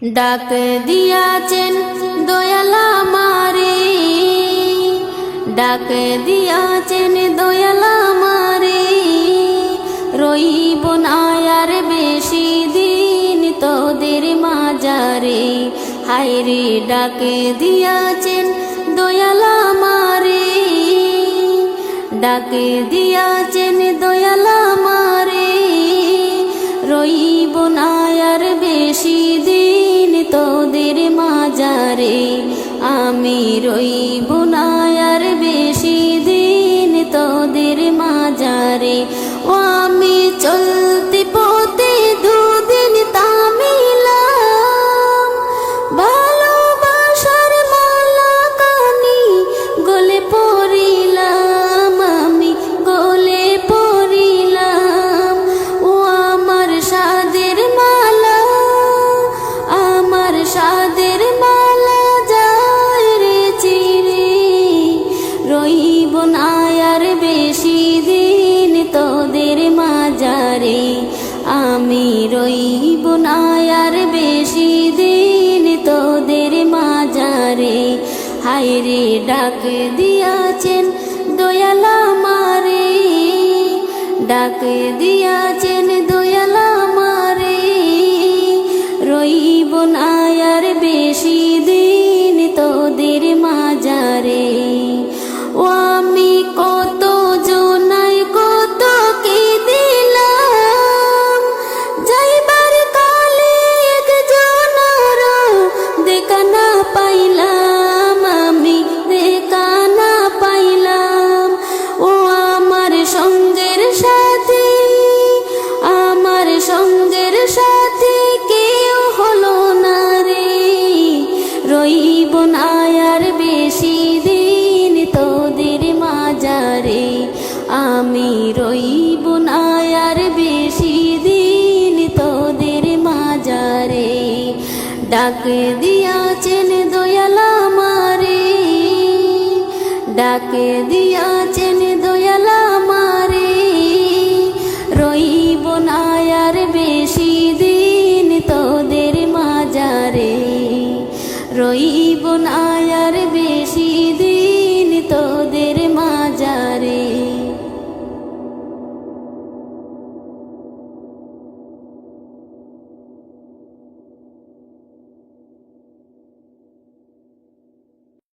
ডাক দিয়াছেন দয়ালা মারে, ডাক দিয়াছেন দয়ালা মারে, রইব না আর বেশি দিন তোদের মাজারে। হায়রে ডাক দিয়াছেন দয়ালা মারে, ডাক দিয়াছেন দয়ালা মারে, রইব না আর বেশি দিন তোদের মাজারে। আমি রইব না আর বেশি দিন তোদের মাজারে। ও আমি চলতে পথে দুদিন তামিলাম, ভালোবাসার মালা কানি গলে পড়িলাম, আমি গলে পড়িলাম। ও আমার সাদের মালা, আমার সাদের মালা যায় রে চিরে, রইব না আর বেশি দিন তোদের মাজারে। আমি রইব না আর বেশি দিন তোদের মাজারে। হায়রে ডাক দিয়াছেন দয়ালা মারে, ডাক দিয়াছেন দয়ালা মারে, রইব না আর বেশি দিন তোদের মাজারে। ও আমি কত জনাই কত কি দিলাম, যাইবার কালে একজনার দেখা না পাইলাম, আমি দেখা না পাইলাম। ও আমার সঙ্গের সাথী, আমার সঙ্গের সাথী কেউ হলো না রে, রইব না আর বেশি দিন তোদের মাজারে। আমি রইব না আর বেশি দিন তোদের মাজারে। ডাক দিয়াছেন দয়ালা মারে, ডাক দিয়া